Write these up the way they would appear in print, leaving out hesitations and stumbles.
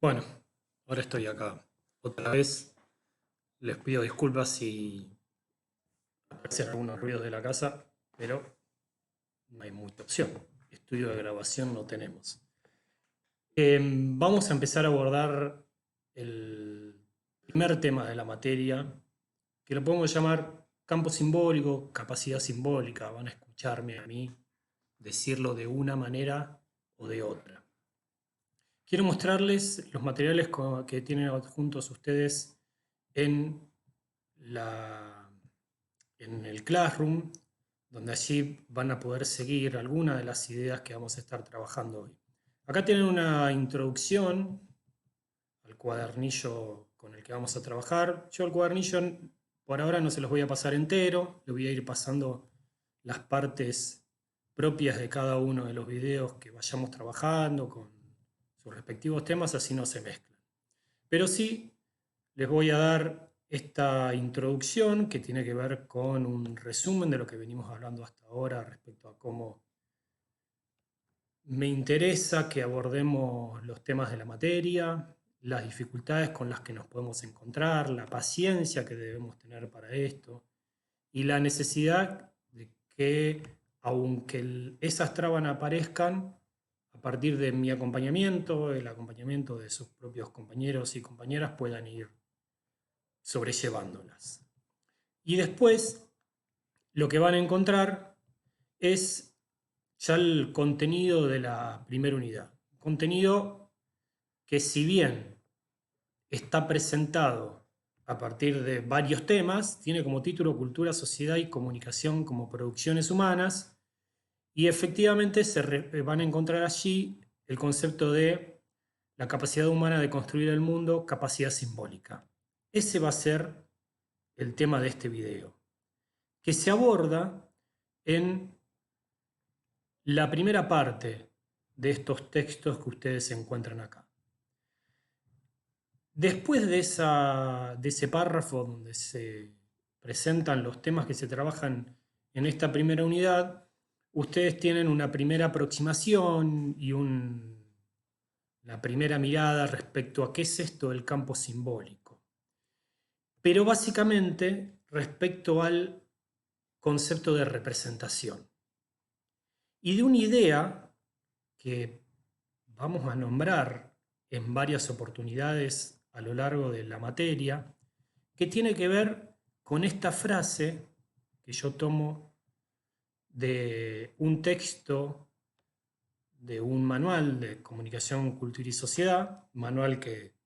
Bueno, ahora estoy acá. Otra vez les pido disculpas si aparecen algunos ruidos de la casa, pero no hay mucha opción. Estudio de grabación no tenemos. Vamos a empezar a abordar el primer tema de la materia, que lo podemos llamar campo simbólico, capacidad simbólica. Van a escucharme a mí decirlo de una manera o de otra. Quiero mostrarles los materiales que tienen adjuntos ustedes en, la, en el Classroom, donde allí van a poder seguir algunas de las ideas que vamos a estar trabajando hoy. Acá tienen una introducción al cuadernillo con el que vamos a trabajar. Yo el cuadernillo por ahora no se los voy a pasar entero, le voy a ir pasando las partes propias de cada uno de los videos que vayamos trabajando con sus respectivos temas, así no se mezclan. Pero sí les voy a dar esta introducción que tiene que ver con un resumen de lo que venimos hablando hasta ahora respecto a cómo me interesa que abordemos los temas de la materia, las dificultades con las que nos podemos encontrar, la paciencia que debemos tener para esto y la necesidad de que, aunque esas trabas aparezcan, a partir de mi acompañamiento, el acompañamiento de sus propios compañeros y compañeras, puedan ir sobrellevándolas. Y después lo que van a encontrar es ya el contenido de la primera unidad. Contenido que, si bien está presentado a partir de varios temas, tiene como título Cultura, Sociedad y Comunicación como Producciones Humanas, y efectivamente van a encontrar allí el concepto de la capacidad humana de construir el mundo, capacidad simbólica. Ese va a ser el tema de este video, que se aborda en la primera parte de estos textos que ustedes encuentran acá. Después de ese párrafo donde se presentan los temas que se trabajan en esta primera unidad, ustedes tienen una primera aproximación y la primera mirada respecto a qué es esto del campo simbólico. Pero básicamente respecto al concepto de representación y de una idea que vamos a nombrar en varias oportunidades a lo largo de la materia, que tiene que ver con esta frase que yo tomo de un texto de un manual de comunicación, cultura y sociedad, manual que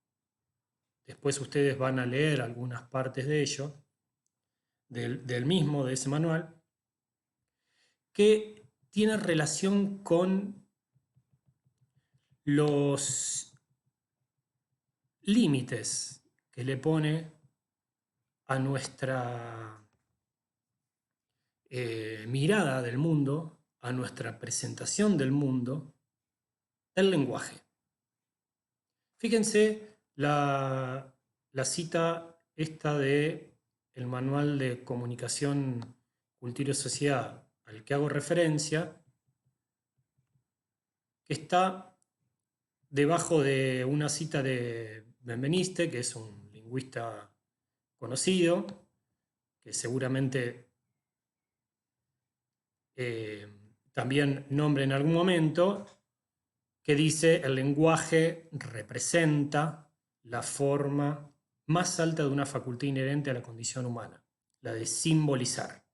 después ustedes van a leer algunas partes de ello, del mismo, de ese manual, que tiene relación con los límites que le pone a nuestra mirada del mundo, a nuestra presentación del mundo, el lenguaje. Fíjense la cita esta de el manual de comunicación, cultura y sociedad al que hago referencia, que está debajo de una cita de Benveniste, que es un lingüista conocido, que seguramente también nombre en algún momento, que dice: el lenguaje representa la forma más alta de una facultad inherente a la condición humana, la de simbolizar.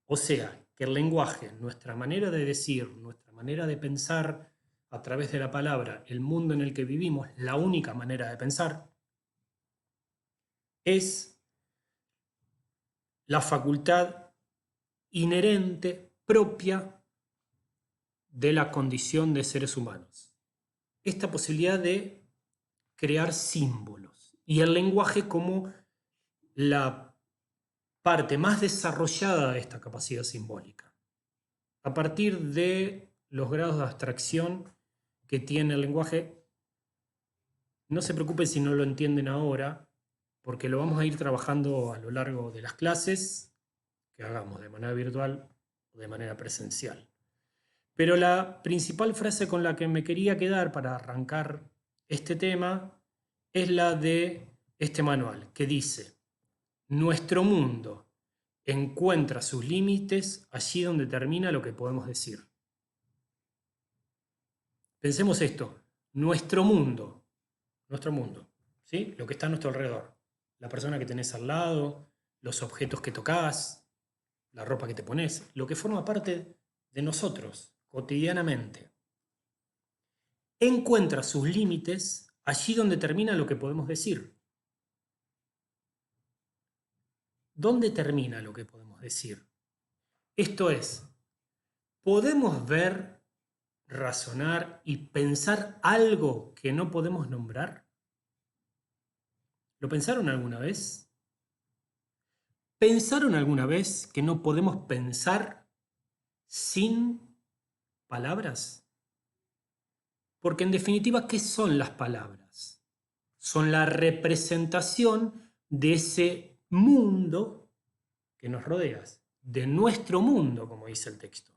O sea, que el lenguaje, nuestra manera de decir, nuestra manera de pensar a través de la palabra, el mundo en el que vivimos, la única manera de pensar, es la facultad inherente, propia de la condición de seres humanos. Esta posibilidad de crear símbolos y el lenguaje como la parte más desarrollada de esta capacidad simbólica. A partir de los grados de abstracción que tiene el lenguaje, no se preocupen si no lo entienden ahora, porque lo vamos a ir trabajando a lo largo de las clases que hagamos de manera virtual o de manera presencial. Pero la principal frase con la que me quería quedar para arrancar este tema es la de este manual, que dice: nuestro mundo encuentra sus límites allí donde termina lo que podemos decir. Pensemos esto: nuestro mundo, ¿sí? Lo que está a nuestro alrededor, la persona que tenés al lado, los objetos que tocas, la ropa que te pones, lo que forma parte de nosotros cotidianamente, encuentra sus límites allí donde termina lo que podemos decir. ¿Dónde termina lo que podemos decir? Esto es, ¿podemos ver, razonar y pensar algo que no podemos nombrar? ¿Lo pensaron alguna vez? ¿Pensaron alguna vez que no podemos pensar sin palabras? Porque en definitiva, ¿qué son las palabras? Son la representación de ese mundo que nos rodea, de nuestro mundo, como dice el texto.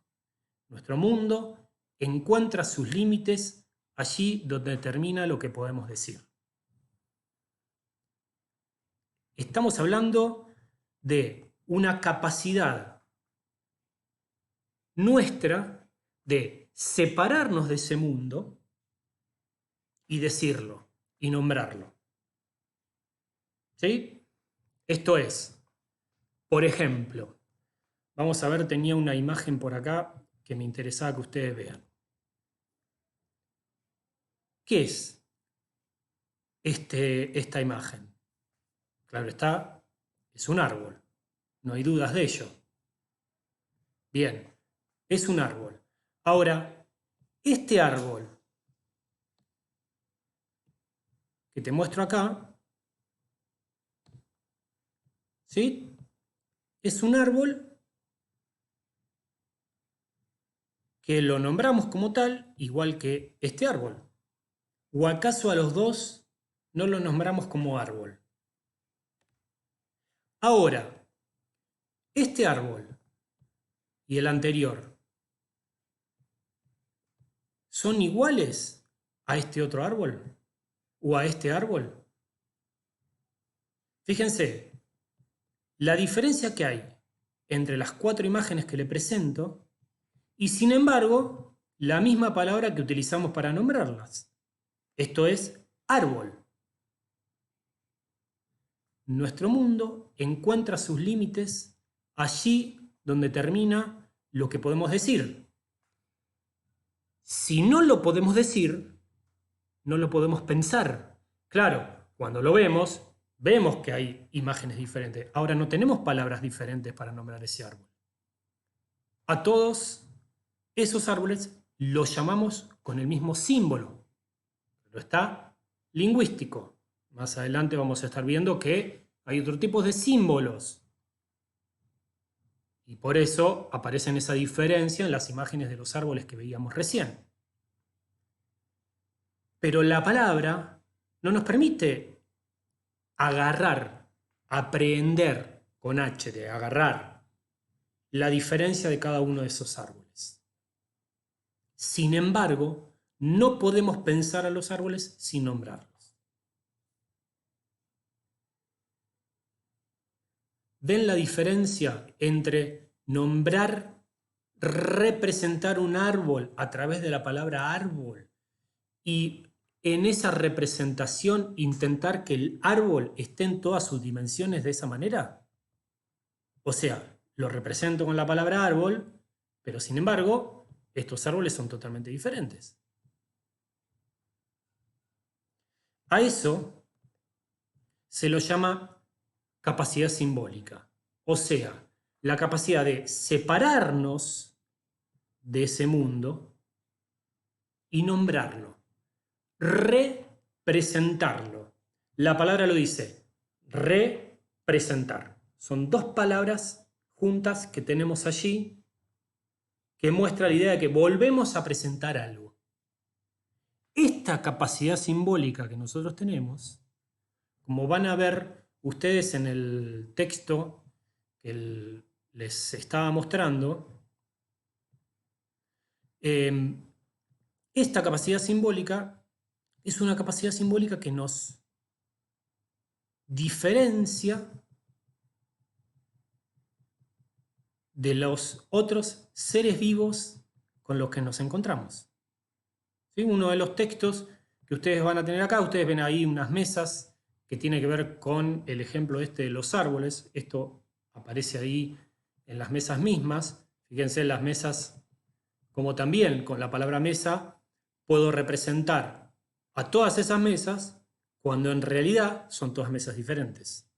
Nuestro mundo encuentra sus límites allí donde termina lo que podemos decir. Estamos hablando de una capacidad nuestra de separarnos de ese mundo y decirlo y nombrarlo. ¿Sí? Esto es, por ejemplo, vamos a ver, tenía una imagen por acá que me interesaba que ustedes vean. ¿Qué es esta imagen? Claro está, es un árbol, no hay dudas de ello. Bien, es un árbol. Ahora, este árbol que te muestro acá, ¿sí? Es un árbol que lo nombramos como tal, igual que este árbol. ¿O acaso a los dos no lo nombramos como árbol? Ahora, este árbol y el anterior, ¿son iguales a este otro árbol? ¿O a este árbol? Fíjense, la diferencia que hay entre las 4 imágenes que le presento y, sin embargo, la misma palabra que utilizamos para nombrarlas. Esto es árbol. Nuestro mundo encuentra sus límites allí donde termina lo que podemos decir. Si no lo podemos decir, no lo podemos pensar. Claro, cuando lo vemos, vemos que hay imágenes diferentes. Ahora no tenemos palabras diferentes para nombrar ese árbol. A todos esos árboles los llamamos con el mismo símbolo, pero está lingüístico. Más adelante vamos a estar viendo que hay otro tipo de símbolos. Y por eso aparece esa diferencia en las imágenes de los árboles que veíamos recién. Pero la palabra no nos permite agarrar, aprehender con H de agarrar la diferencia de cada uno de esos árboles. Sin embargo, no podemos pensar a los árboles sin nombrarlos. ¿Ven la diferencia entre nombrar, representar un árbol a través de la palabra árbol y en esa representación intentar que el árbol esté en todas sus dimensiones de esa manera? O sea, lo represento con la palabra árbol, pero sin embargo, estos árboles son totalmente diferentes. A eso se lo llama capacidad simbólica, o sea, la capacidad de separarnos de ese mundo y nombrarlo, representarlo. La palabra lo dice, representar. Son 2 palabras juntas que tenemos allí que muestra la idea de que volvemos a presentar algo. Esta capacidad simbólica que nosotros tenemos, como van a ver ustedes en el texto que les estaba mostrando, esta capacidad simbólica es una capacidad simbólica que nos diferencia de los otros seres vivos con los que nos encontramos. ¿Sí? Uno de los textos que ustedes van a tener acá, ustedes ven ahí unas mesas que tiene que ver con el ejemplo este de los árboles. Esto aparece ahí en las mesas mismas. Fíjense en las mesas, como también con la palabra mesa puedo representar a todas esas mesas cuando en realidad son todas mesas diferentes.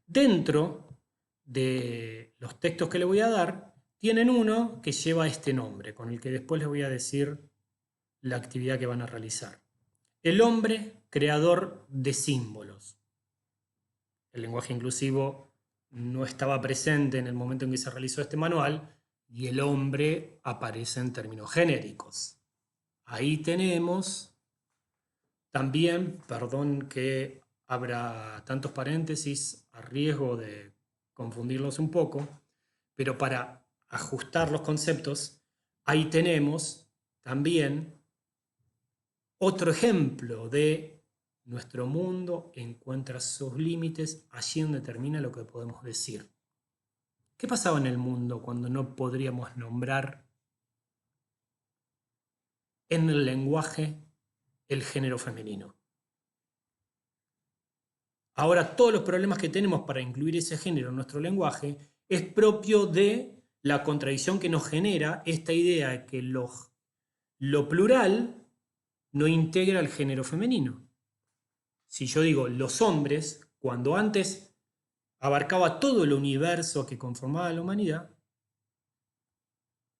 Dentro de los textos que le voy a dar, tienen uno que lleva este nombre, con el que después les voy a decir la actividad que van a realizar. El hombre creador de símbolos. El lenguaje inclusivo no estaba presente en el momento en que se realizó este manual y el hombre aparece en términos genéricos. Ahí tenemos también, perdón que abra tantos paréntesis a riesgo de confundirlos un poco, pero para ajustar los conceptos, ahí tenemos también otro ejemplo de nuestro mundo encuentra sus límites allí donde termina lo que podemos decir. ¿Qué pasaba en el mundo cuando no podríamos nombrar en el lenguaje el género femenino? Ahora todos los problemas que tenemos para incluir ese género en nuestro lenguaje es propio de la contradicción que nos genera esta idea de que lo plural no integra el género femenino. Si yo digo los hombres, cuando antes abarcaba todo el universo que conformaba la humanidad,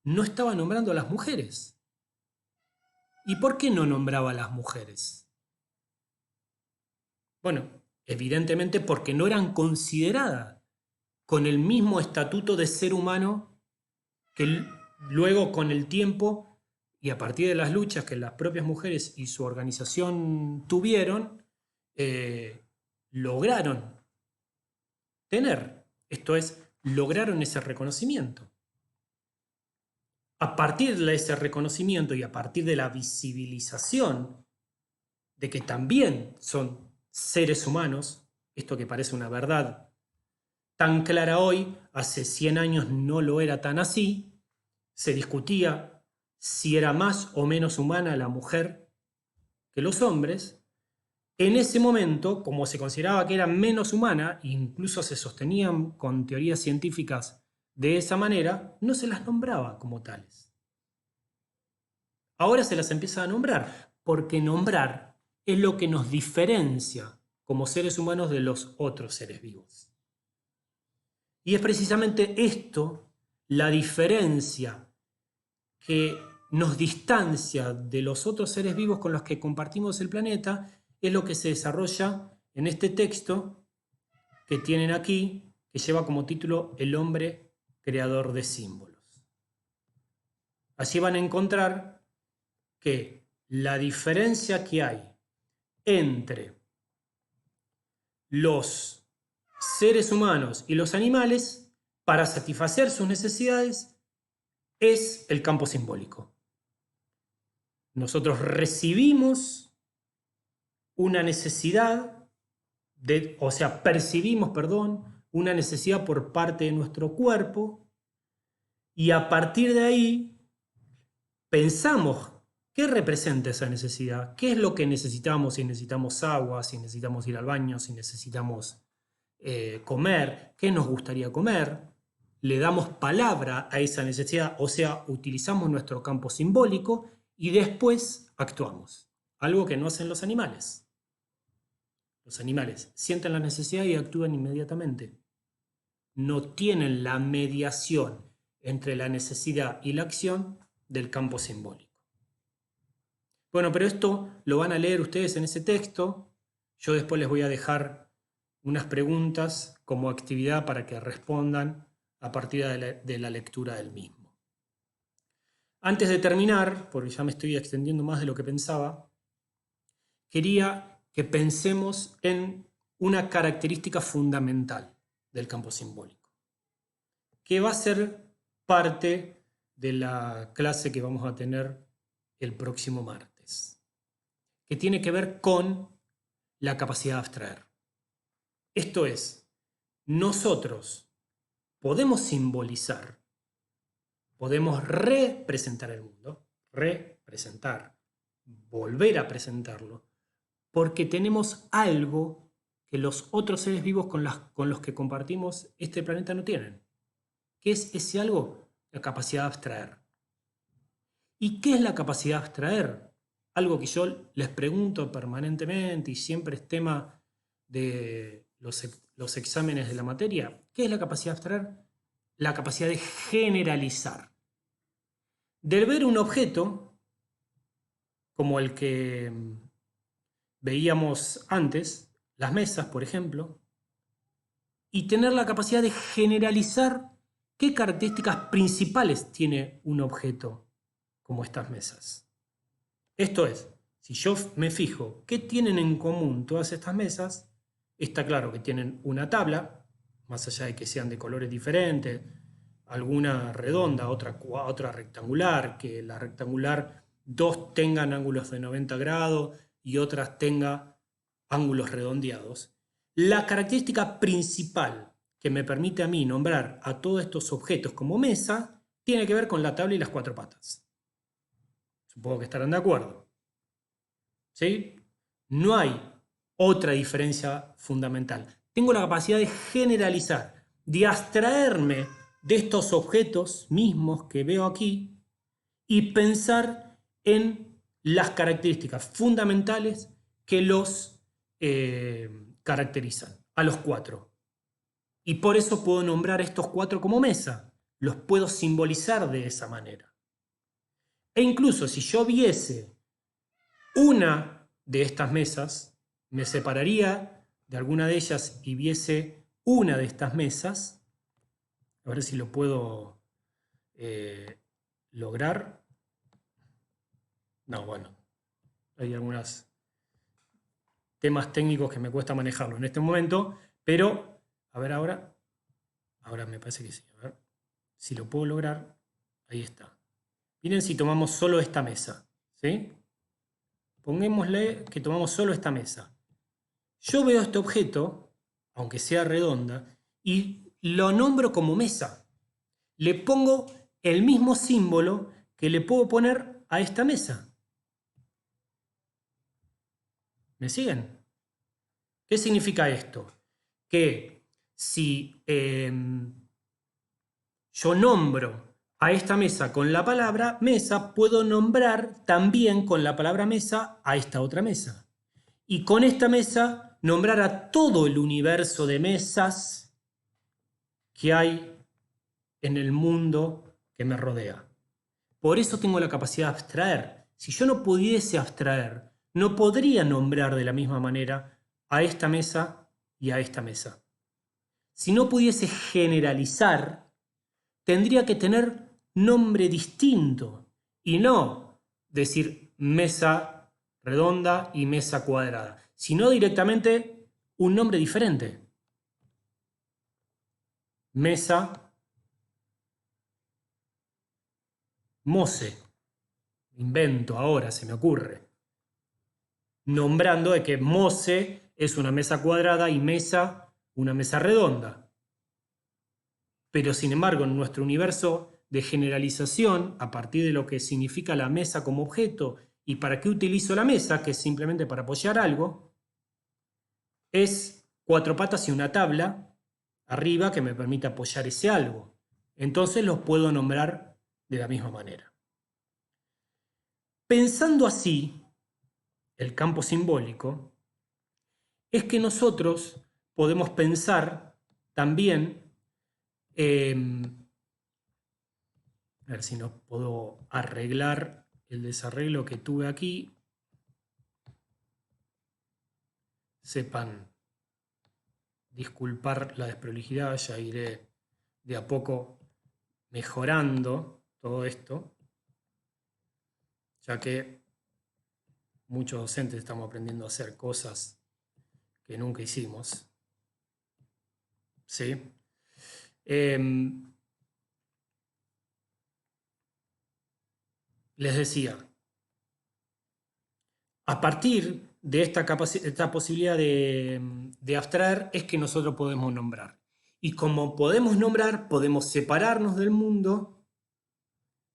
no estaba nombrando a las mujeres. ¿Y por qué no nombraba a las mujeres? Bueno, evidentemente porque no eran consideradas con el mismo estatuto de ser humano que luego con el tiempo y a partir de las luchas que las propias mujeres y su organización tuvieron, lograron tener. Esto es, lograron ese reconocimiento. A partir de ese reconocimiento y a partir de la visibilización de que también son seres humanos, esto que parece una verdad tan clara hoy, hace 100 años no lo era tan así, se discutía si era más o menos humana la mujer que los hombres. En ese momento, como se consideraba que era menos humana, incluso se sostenían con teorías científicas de esa manera, no se las nombraba como tales. Ahora se las empieza a nombrar, porque nombrar es lo que nos diferencia como seres humanos de los otros seres vivos. Y es precisamente esto, la diferencia que nos distancia de los otros seres vivos con los que compartimos el planeta, es lo que se desarrolla en este texto que tienen aquí, que lleva como título El hombre creador de símbolos. Allí van a encontrar que la diferencia que hay entre los seres humanos y los animales para satisfacer sus necesidades es el campo simbólico. Nosotros recibimos una necesidad, percibimos, una necesidad por parte de nuestro cuerpo y a partir de ahí pensamos qué representa esa necesidad, qué es lo que necesitamos, si necesitamos agua, si necesitamos ir al baño, si necesitamos comer, qué nos gustaría comer. Le damos palabra a esa necesidad, o sea, utilizamos nuestro campo simbólico y después actuamos, algo que no hacen los animales. Los animales sienten la necesidad y actúan inmediatamente. No tienen la mediación entre la necesidad y la acción del campo simbólico. Bueno, pero esto lo van a leer ustedes en ese texto. Yo después les voy a dejar unas preguntas como actividad para que respondan a partir de la lectura del mismo. Antes de terminar, porque ya me estoy extendiendo más de lo que pensaba, quería que pensemos en una característica fundamental del campo simbólico, que va a ser parte de la clase que vamos a tener el próximo martes. 3, que tiene que ver con la capacidad de abstraer. Esto es, nosotros podemos simbolizar, podemos representar el mundo, representar, volver a presentarlo, porque tenemos algo que los otros seres vivos con los que compartimos este planeta no tienen. ¿Qué es ese algo? La capacidad de abstraer. ¿Y qué es la capacidad de abstraer? Algo que yo les pregunto permanentemente y siempre es tema de los exámenes de la materia. ¿Qué es la capacidad de abstraer? La capacidad de generalizar. Del ver un objeto, como el que veíamos antes, las mesas, por ejemplo, y tener la capacidad de generalizar qué características principales tiene un objeto como estas mesas. Esto es, si yo me fijo qué tienen en común todas estas mesas, está claro que tienen una tabla, más allá de que sean de colores diferentes, alguna redonda, otra rectangular, que la rectangular dos tengan ángulos de 90 grados y otras tenga ángulos redondeados. La característica principal que me permite a mí nombrar a todos estos objetos como mesa tiene que ver con la tabla y las cuatro patas. Supongo que estarán de acuerdo. ¿Sí? No hay otra diferencia fundamental. Tengo la capacidad de generalizar, de abstraerme de estos objetos mismos que veo aquí y pensar en las características fundamentales que los caracterizan, a los cuatro. Y por eso puedo nombrar estos cuatro como mesa, los puedo simbolizar de esa manera. E incluso si yo viese una de estas mesas, me separaría de alguna de ellas y viese una de estas mesas, a ver si lo puedo lograr. No, bueno, hay algunos temas técnicos que me cuesta manejarlo en este momento, pero a ver ahora me parece que sí, a ver si lo puedo lograr, ahí está. Miren si tomamos solo esta mesa, ¿sí? Pongámosle que tomamos solo esta mesa. Yo veo este objeto, aunque sea redonda, y lo nombro como mesa. Le pongo el mismo símbolo que le puedo poner a esta mesa. ¿Me siguen? ¿Qué significa esto? Que si yo nombro a esta mesa con la palabra mesa, puedo nombrar también con la palabra mesa a esta otra mesa. Y con esta mesa nombrar a todo el universo de mesas que hay en el mundo que me rodea. Por eso tengo la capacidad de abstraer. Si yo no pudiese abstraer, no podría nombrar de la misma manera a esta mesa y a esta mesa. Si no pudiese generalizar, tendría que tener nombre distinto y no decir mesa redonda y mesa cuadrada, sino directamente un nombre diferente. Mesa Mose. Invento ahora, se me ocurre. Nombrando de que Mose es una mesa cuadrada y mesa una mesa redonda. Pero sin embargo, en nuestro universo de generalización, a partir de lo que significa la mesa como objeto y para qué utilizo la mesa, que es simplemente para apoyar algo, es cuatro patas y una tabla arriba que me permite apoyar ese algo. Entonces los puedo nombrar de la misma manera. Pensando así, el campo simbólico, es que nosotros podemos pensar también, a ver si no puedo arreglar el desarreglo que tuve aquí. Sepan disculpar la desprolijidad, ya iré de a poco mejorando todo esto, ya que muchos docentes estamos aprendiendo a hacer cosas que nunca hicimos. ¿Sí? Les decía, A partir de esta posibilidad de abstraer es que nosotros podemos nombrar. Y como podemos nombrar, podemos separarnos del mundo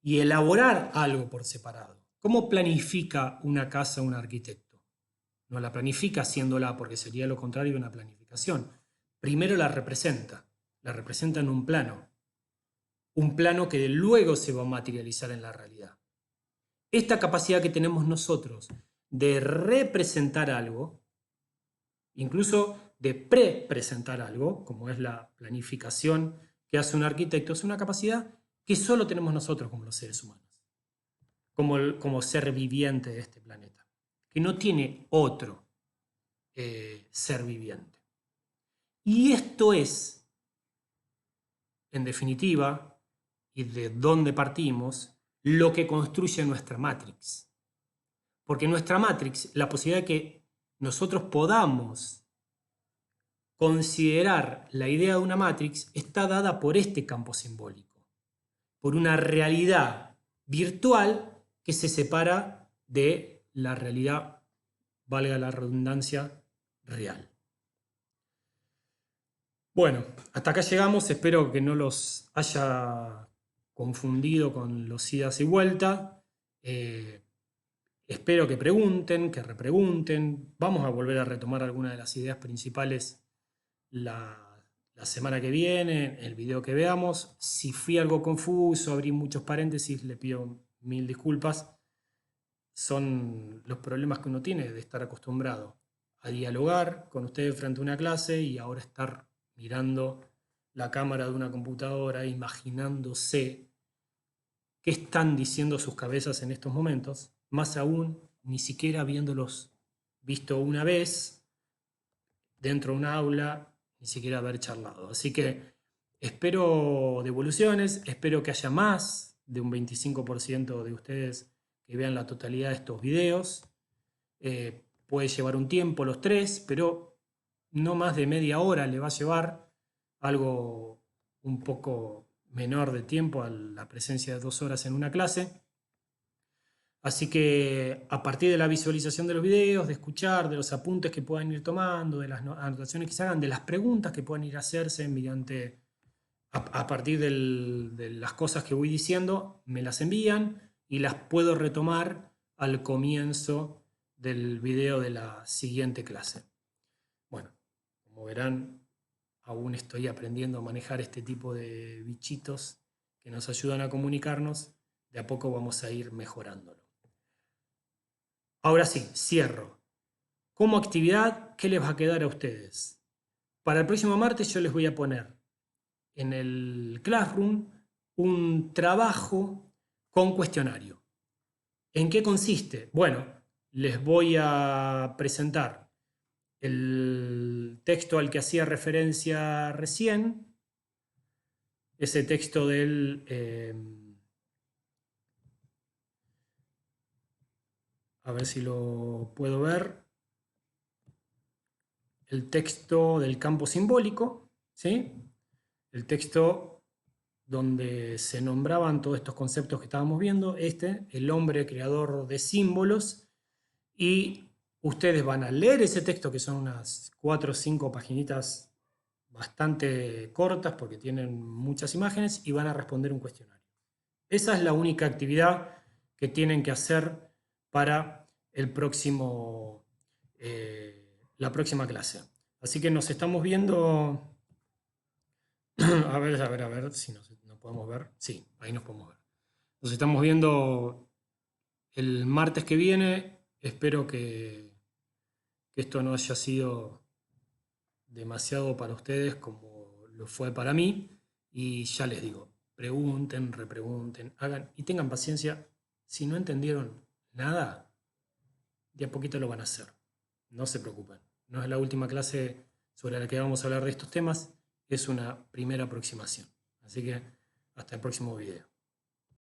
y elaborar algo por separado. ¿Cómo planifica una casa un arquitecto? No la planifica haciéndola porque sería lo contrario de una planificación. Primero la representa en un plano que luego se va a materializar en la realidad. Esta capacidad que tenemos nosotros de representar algo, incluso de prepresentar algo, como es la planificación que hace un arquitecto, es una capacidad que solo tenemos nosotros como los seres humanos, como ser viviente de este planeta, que no tiene otro ser viviente. Y esto es, en definitiva, y de dónde partimos, lo que construye nuestra Matrix. Porque nuestra Matrix, la posibilidad de que nosotros podamos considerar la idea de una Matrix, está dada por este campo simbólico, por una realidad virtual que se separa de la realidad, valga la redundancia, real. Bueno, hasta acá llegamos, espero que no los haya confundido con los idas y vueltas. Espero que pregunten, que repregunten. Vamos a volver a retomar algunas de las ideas principales la semana que viene, el video que veamos. Si fui algo confuso, abrí muchos paréntesis, le pido mil disculpas. Son los problemas que uno tiene de estar acostumbrado a dialogar con ustedes frente a una clase y ahora estar mirando la cámara de una computadora, imaginándose qué están diciendo sus cabezas en estos momentos, más aún ni siquiera habiéndolos visto una vez dentro de un aula, ni siquiera haber charlado. Así que espero devoluciones, espero que haya más de un 25% de ustedes que vean la totalidad de estos videos. Puede llevar un tiempo los tres, pero no más de media hora le va a llevar, algo un poco menor de tiempo a la presencia de 2 horas en una clase. Así que a partir de la visualización de los videos, de escuchar, de los apuntes que puedan ir tomando, de las anotaciones que se hagan, de las preguntas que puedan ir a hacerse mediante, a partir de las cosas que voy diciendo, me las envían y las puedo retomar al comienzo del video de la siguiente clase. Bueno, como verán, aún estoy aprendiendo a manejar este tipo de bichitos que nos ayudan a comunicarnos. De a poco vamos a ir mejorándolo. Ahora sí, cierro. Como actividad, ¿qué les va a quedar a ustedes? Para el próximo martes yo les voy a poner en el Classroom un trabajo con cuestionario. ¿En qué consiste? Bueno, les voy a presentar el texto al que hacía referencia recién, ese texto del... a ver si lo puedo ver. El texto del campo simbólico, ¿sí? El texto donde se nombraban todos estos conceptos que estábamos viendo, el hombre creador de símbolos, y ustedes van a leer ese texto, que son unas 4 o 5 paginitas bastante cortas porque tienen muchas imágenes, y van a responder un cuestionario. Esa es la única actividad que tienen que hacer para el próximo, la próxima clase. Así que nos estamos viendo. A ver si nos podemos ver. Sí, ahí nos podemos ver. Nos estamos viendo el martes que viene. Espero que esto no haya sido demasiado para ustedes como lo fue para mí. Y ya les digo, pregunten, repregunten, hagan y tengan paciencia. Si no entendieron nada, de a poquito lo van a hacer. No se preocupen. No es la última clase sobre la que vamos a hablar de estos temas. Es una primera aproximación. Así que hasta el próximo video.